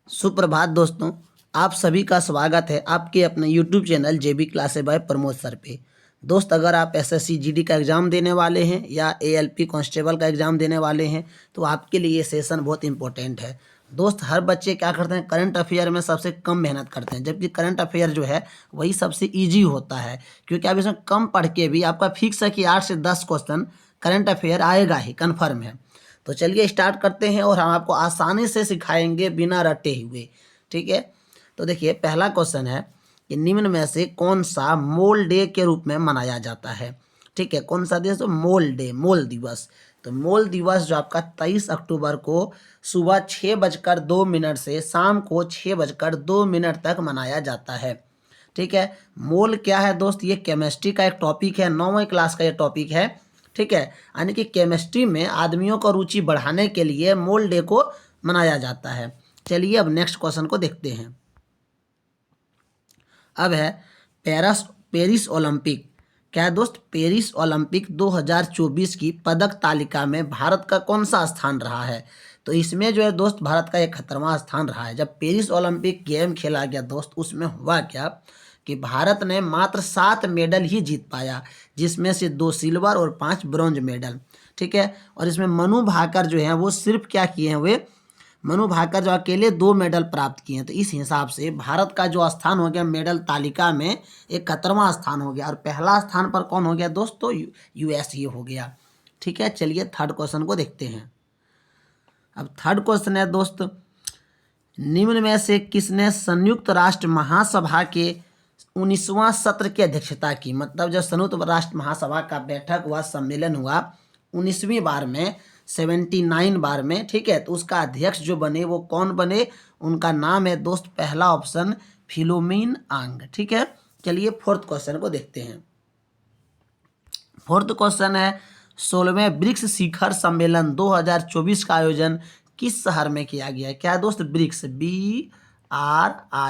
सुप्रभात दोस्तों, आप सभी का स्वागत है आपके अपने YouTube channel JB classes by Pramod sir पे। दोस्त, अगर आप एसएससी जीडी का एग्ज़ाम देने वाले हैं या एएलपी कांस्टेबल का एग्ज़ाम देने वाले हैं तो आपके लिए ये सेशन बहुत इंपॉर्टेंट है। दोस्त, हर बच्चे क्या करते हैं, करंट अफेयर में सबसे कम मेहनत करते हैं, जबकि करंट अफेयर जो है वही सबसे ईजी होता है, क्योंकि आप इसमें कम पढ़ के भी आपका फिक्स है कि 8 से 10 क्वेश्चन करंट अफेयर आएगा ही, कन्फर्म है। तो चलिए स्टार्ट करते हैं और हम आपको आसानी से सिखाएंगे बिना रटे हुए। ठीक है, तो देखिए पहला क्वेश्चन है कि निम्न में से कौन सा मोल डे के रूप में मनाया जाता है। ठीक है, कौन सा दिवस? तो मोल डे, मोल दिवस। तो मोल दिवस जो आपका 23 अक्टूबर को सुबह 6:02 से शाम को 6:02 तक मनाया जाता है। ठीक है, मोल क्या है दोस्त? ये केमिस्ट्री का एक टॉपिक है, 9वीं क्लास का ये टॉपिक है। ठीक है, यानी कि केमिस्ट्री में आदमियों को रुचि बढ़ाने के लिए मोल डे को मनाया जाता है। चलिए अब नेक्स्ट क्वेश्चन को देखते हैं। अब है पेरिस ओलंपिक। क्या है दोस्त? पेरिस ओलंपिक 2024 की पदक तालिका में भारत का कौन सा स्थान रहा है? तो इसमें जो है दोस्त भारत का 71वां स्थान रहा है। जब पेरिस ओलंपिक गेम खेला गया दोस्त, उसमें हुआ क्या कि भारत ने मात्र 7 मेडल ही जीत पाया, जिसमें से 2 सिल्वर और 5 ब्रॉन्ज मेडल। ठीक है, और इसमें मनु भाकर जो है वो सिर्फ क्या किए हैं, वे मनु भाकर जो अकेले 2 मेडल प्राप्त किए हैं। तो इस हिसाब से भारत का जो स्थान हो गया मेडल तालिका में 71वां स्थान हो गया, और पहला स्थान पर कौन हो गया दोस्त? तो यूएसए हो गया। ठीक है, चलिए थर्ड क्वेश्चन को देखते हैं। अब थर्ड क्वेश्चन है दोस्त, निम्न में से किसने संयुक्त राष्ट्र महासभा के 19वां सत्र की अध्यक्षता की? मतलब जब संयुक्त राष्ट्र महासभा का बैठक हुआ, सम्मेलन हुआ 19वीं बार में, 79 बार में। ठीक है, तो उसका अध्यक्ष जो बने वो कौन बने? उनका नाम है दोस्त, पहला ऑप्शन फिलोमिन आंग। ठीक है, चलिए फोर्थ क्वेश्चन को देखते हैं। फोर्थ क्वेश्चन है, 16वें ब्रिक्स शिखर सम्मेलन 2024 का आयोजन किस शहर में किया गया है? क्या है दोस्त? BRICS,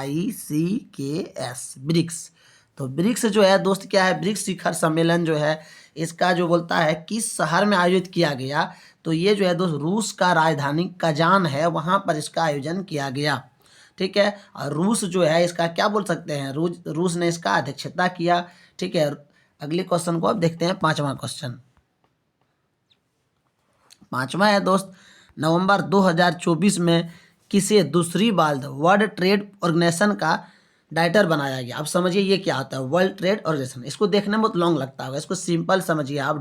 BRICKS, BRICS. तो ब्रिक्स जो है दोस्त क्या है? ब्रिक्स शिखर सम्मेलन जो है इसका जो बोलता है किस शहर में आयोजित किया गया, तो ये जो है दोस्त रूस का राजधानी कजान है, वहाँ पर इसका आयोजन किया गया। ठीक है, और रूस जो है इसका क्या बोल सकते हैं, रूस ने इसका अध्यक्षता किया। ठीक है, अगले क्वेश्चन को अब देखते हैं, पांचवा क्वेश्चन। पांचवा है दोस्त, नवंबर 2024 में किसे दूसरी बार वर्ल्ड ट्रेड ऑर्गेनाइजेशन का डायरेक्टर बनाया गया? आप समझिए ये क्या होता है वर्ल्ड ट्रेड ऑर्गेनाइजेशन। इसको देखने में बहुत लॉन्ग लगता होगा, इसको सिंपल समझिए आप,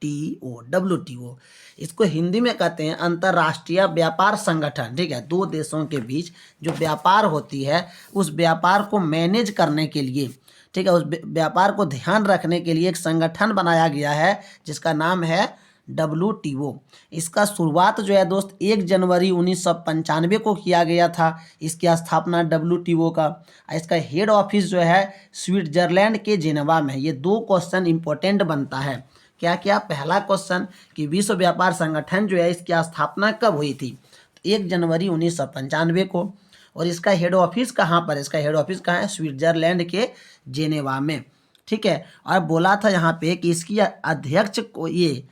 WTO। इसको हिंदी में कहते हैं अंतर्राष्ट्रीय व्यापार संगठन। ठीक है, दो देशों के बीच जो व्यापार होती है उस व्यापार को मैनेज करने के लिए, ठीक है, उस व्यापार को ध्यान रखने के लिए एक संगठन बनाया गया है जिसका नाम है WTO। इसका शुरुआत जो है दोस्त 1 जनवरी 1995 को किया गया था, इसकी स्थापना WTO का। इसका हेड ऑफिस जो है स्विट्जरलैंड के जेनेवा में। ये 2 क्वेश्चन इंपॉर्टेंट बनता है। क्या क्या? पहला क्वेश्चन कि विश्व व्यापार संगठन जो है इसकी स्थापना कब हुई थी? 1 जनवरी 1995 को। और इसका हेड ऑफिस कहाँ पर है? इसका हेड ऑफिस कहाँ है? स्विट्जरलैंड के जेनेवा में। ठीक है, और बोला था यहाँ पे कि इसकी अध्यक्ष को, ये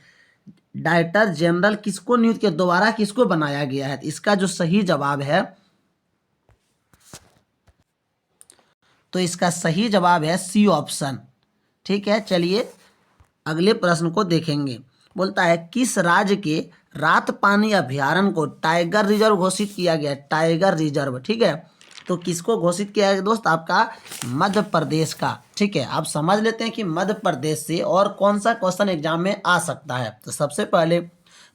डायरेक्टर जनरल किसको नियुक्त किया, दोबारा किसको बनाया गया है? इसका जो सही जवाब है, तो इसका सही जवाब है सी ऑप्शन। ठीक है, चलिए अगले प्रश्न को देखेंगे। बोलता है किस राज्य के रात पानी अभयारण्य को टाइगर रिजर्व घोषित किया गया? Tiger reserve. ठीक है, तो किसको घोषित किया गया दोस्त? आपका मध्य प्रदेश का। ठीक है, आप समझ लेते हैं कि मध्य प्रदेश से और कौन सा क्वेश्चन एग्जाम में आ सकता है। तो सबसे पहले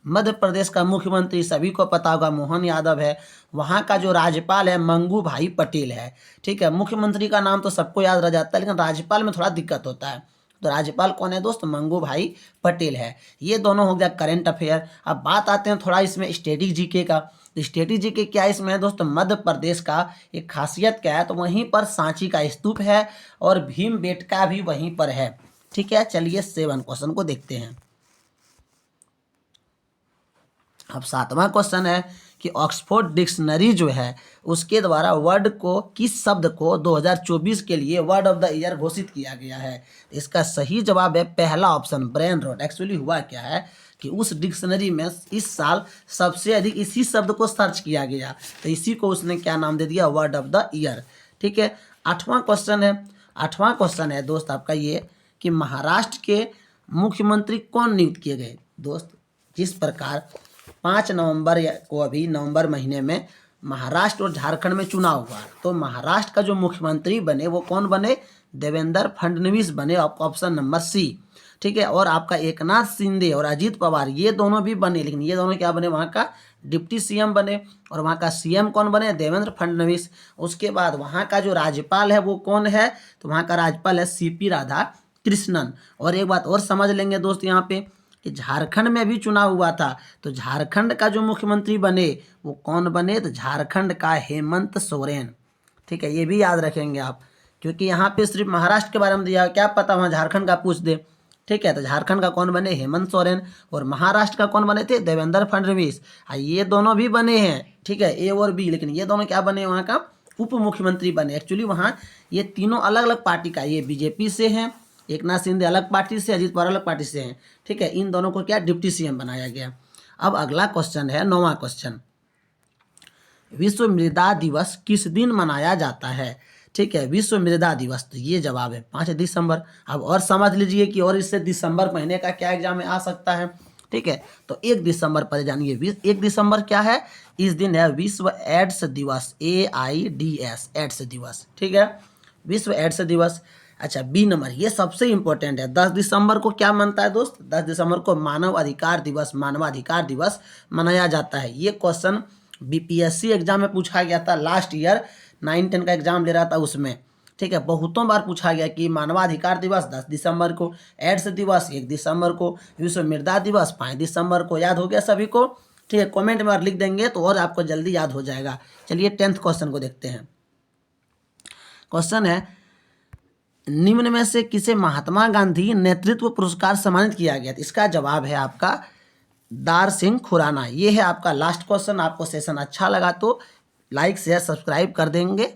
मध्य प्रदेश का मुख्यमंत्री सभी को पता होगा मोहन यादव है। वहाँ का जो राज्यपाल है मंगू भाई पटेल है। ठीक है, मुख्यमंत्री का नाम तो सबको याद रह जाता है, लेकिन राज्यपाल में थोड़ा दिक्कत होता है। तो राज्यपाल कौन है दोस्त? मंगू भाई पटेल है। ये दोनों हो गया करंट अफेयर। अब बात आते हैं थोड़ा इसमें स्टैटिक जीके का। तो स्टैटिक जीके क्या इसमें है दोस्त? मध्य प्रदेश का एक खासियत क्या है, तो वहीं पर सांची का स्तूप है और भीम बेटका भी वहीं पर है। ठीक है, चलिए 7 क्वेश्चन को देखते हैं। अब 7वां क्वेश्चन है कि ऑक्सफोर्ड डिक्शनरी जो है उसके द्वारा वर्ड को, किस शब्द को 2024 के लिए वर्ड ऑफ द ईयर घोषित किया गया है? इसका सही जवाब है पहला ऑप्शन ब्रेन रॉट। एक्चुअली हुआ क्या है कि उस डिक्शनरी में इस साल सबसे अधिक इसी शब्द को सर्च किया गया, तो इसी को उसने क्या नाम दे दिया, वर्ड ऑफ द ईयर। ठीक है, आठवां क्वेश्चन है दोस्त आपका ये कि महाराष्ट्र के मुख्यमंत्री कौन नियुक्त किए गए। दोस्त जिस प्रकार 5 नवंबर को अभी नवंबर महीने में महाराष्ट्र और झारखंड में चुनाव हुआ, तो महाराष्ट्र का जो मुख्यमंत्री बने वो कौन बने, देवेंद्र फडणवीस बने, ऑप्शन नंबर सी। ठीक है, और आपका एकनाथ शिंदे और अजीत पवार ये दोनों भी बने, लेकिन ये दोनों क्या बने, वहाँ का डिप्टी सीएम बने, और वहाँ का सीएम कौन बने, देवेंद्र फडणवीस। उसके बाद वहाँ का जो राज्यपाल है वो कौन है, तो वहाँ का राज्यपाल है सीपी राधाकृष्णन। और एक बात और समझ लेंगे दोस्त यहाँ पे कि झारखंड में भी चुनाव हुआ था, तो झारखंड का जो मुख्यमंत्री बने वो कौन बने, तो झारखंड का हेमंत सोरेन। ठीक है, ये भी याद रखेंगे आप, क्योंकि यहाँ पे सिर्फ महाराष्ट्र के बारे में दिया, क्या पता वहाँ झारखंड का पूछ दे। ठीक है, तो झारखंड का कौन बने, हेमंत सोरेन, और महाराष्ट्र का कौन बने थे, देवेंद्र फडणवीस। ये दोनों भी बने हैं, ठीक है, ए और बी, लेकिन ये दोनों क्या बने, वहाँ का उप मुख्यमंत्री बने। एक्चुअली वहाँ ये तीनों अलग अलग पार्टी का, ये बीजेपी से हैं, एकनाथ शिंदे अलग पार्टी से, अजीत पवार अलग पार्टी से हैं। ठीक है, इन दोनों को क्या डिप्टी सीएम बनाया गया। अब अगला क्वेश्चन है 9वां क्वेश्चन, विश्व मृदा दिवस किस दिन मनाया जाता है। ठीक है, विश्व मृदा दिवस, तो ये जवाब है 5 दिसंबर। अब और समझ लीजिए कि और इससे दिसंबर महीने का क्या एग्जाम में आ सकता है। ठीक है, तो 1 दिसंबर पर जानिए, 1 दिसंबर क्या है, इस दिन है विश्व एड्स दिवस, AIDS एड्स दिवस। ठीक है, विश्व एड्स दिवस। अच्छा, बी नंबर, ये सबसे इंपॉर्टेंट है, 10 दिसंबर को क्या मनता है दोस्त, 10 दिसंबर को मानवाधिकार दिवस मनाया जाता है। ये क्वेश्चन बीपीएससी एग्जाम में पूछा गया था, लास्ट ईयर 9-10 का एग्जाम ले रहा था उसमें। ठीक है, बहुतों बार पूछा गया कि मानवाधिकार दिवस 10 दिसंबर को, एड्स दिवस 1 दिसंबर को, विश्व मृदा दिवस 5 दिसंबर को। याद हो गया सभी को। ठीक है, कमेंट में और लिख देंगे तो और आपको जल्दी याद हो जाएगा। चलिए 10th क्वेश्चन को देखते हैं। क्वेश्चन है, निम्न में से किसे महात्मा गांधी नेतृत्व पुरस्कार सम्मानित किया गया। इसका जवाब है आपका दार सिंह खुराना। ये है आपका लास्ट क्वेश्चन। आपको सेशन अच्छा लगा तो लाइक शेयर सब्सक्राइब कर देंगे।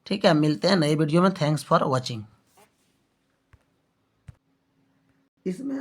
ठीक है, मिलते हैं नए वीडियो में। Thanks for watching. इसमें